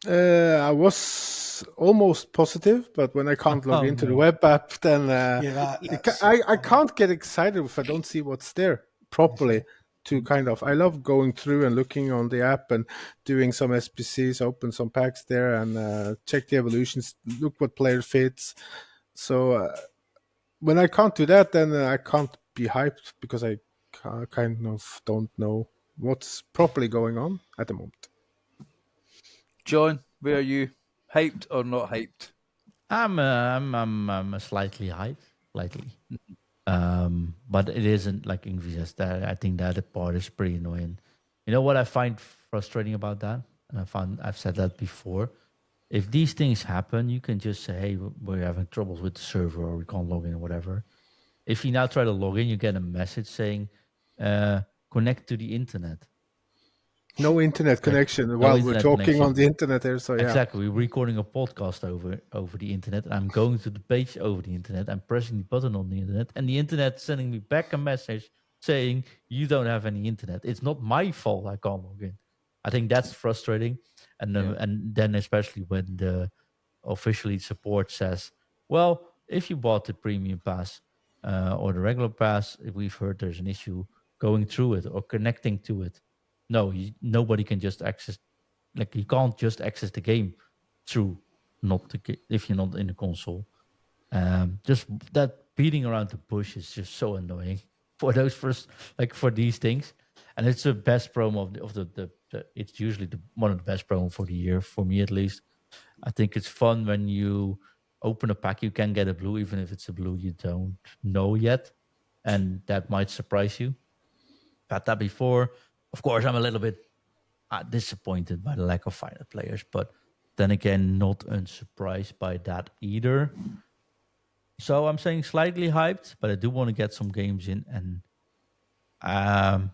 I was almost positive, but when I can't log into the web app, then I can't get excited if I don't see what's there properly. I love going through and looking on the app and doing some SPCs, open some packs there, and check the evolutions, look what player fits. So when I can't do that, then I can't be hyped because I kind of don't know what's properly going on at the moment. John, where are you? Hyped or not hyped? I'm slightly hyped, slightly. But it isn't like Ingvi says that. I think that part is pretty annoying. You know what I find frustrating about that? And I've said that before. If these things happen, you can just say, hey, we're having troubles with the server or we can't log in or whatever. If you now try to log in, you get a message saying, connect to the internet. No internet connection while we're talking on the internet there. So yeah, exactly. We're recording a podcast over the internet. I'm going to the page over the internet. I'm pressing the button on the internet, and the internet sending me back a message saying you don't have any internet. It's not my fault I can't log in. I think that's frustrating, and then especially when the officially support says, well, if you bought the premium pass or the regular pass, we've heard there's an issue going through it or connecting to it. No, nobody can just access. Like, you can't just access the game through if you're not in the console. Just that beating around the bush is just so annoying for for these things. And it's the best promo of the it's usually one of the best promo for the year, for me at least. I think it's fun when you open a pack, you can get a blue, even if it's a blue you don't know yet. And that might surprise you. Had that before. Of course, I'm a little bit disappointed by the lack of final players, but then again, not unsurprised by that either. So I'm saying slightly hyped, but I do want to get some games in, and I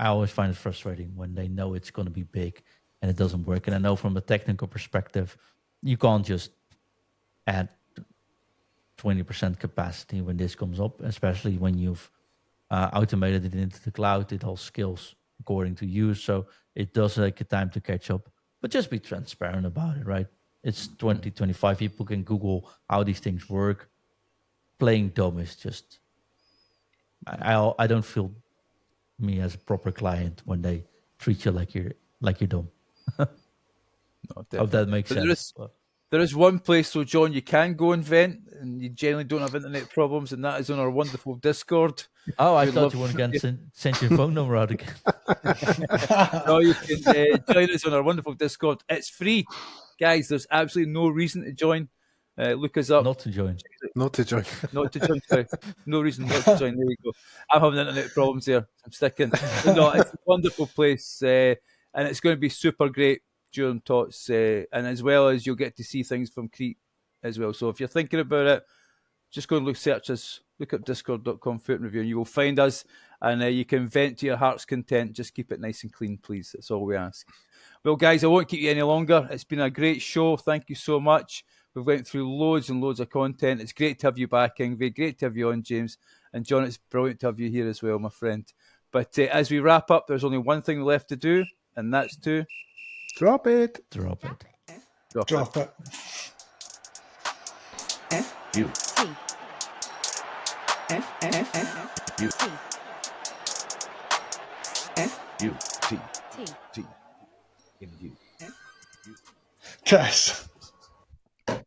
always find it frustrating when they know it's going to be big and it doesn't work. And I know from a technical perspective, you can't just add 20% capacity when this comes up, especially when you've automated it into the cloud. It all scales according to use, so it does take a time to catch up. But just be transparent about it, right? It's 2025. People can Google how these things work. Playing dumb is just... I don't feel me as a proper client when they treat you like you're dumb. Hope that makes sense. There is one place, though, John, you can go and vent, and you generally don't have internet problems, and that is on our wonderful Discord. Oh, I thought you wanted to send your phone number out again. No, you can join us on our wonderful Discord. It's free. Guys, there's absolutely no reason to join. Look us up. Not to join. Sorry. No reason not to join. There you go. I'm having internet problems there. I'm sticking. But no, it's a wonderful place, and it's going to be super great during TOTS, and as well as you'll get to see things from Crete as well. So if you're thinking about it, just go and search us, look up discord.com FUT IN Review, and you will find us, and you can vent to your heart's content. Just keep it nice and clean, please. That's all we ask. Well, guys, I won't keep you any longer. It's been a great show. Thank you so much. We've went through loads and loads of content. It's great to have you back, Ingve. Great to have you on, James. And John, it's brilliant to have you here as well, my friend. But as we wrap up, there's only one thing left to do, and that's to... Drop it. Drop it. FUT Chris.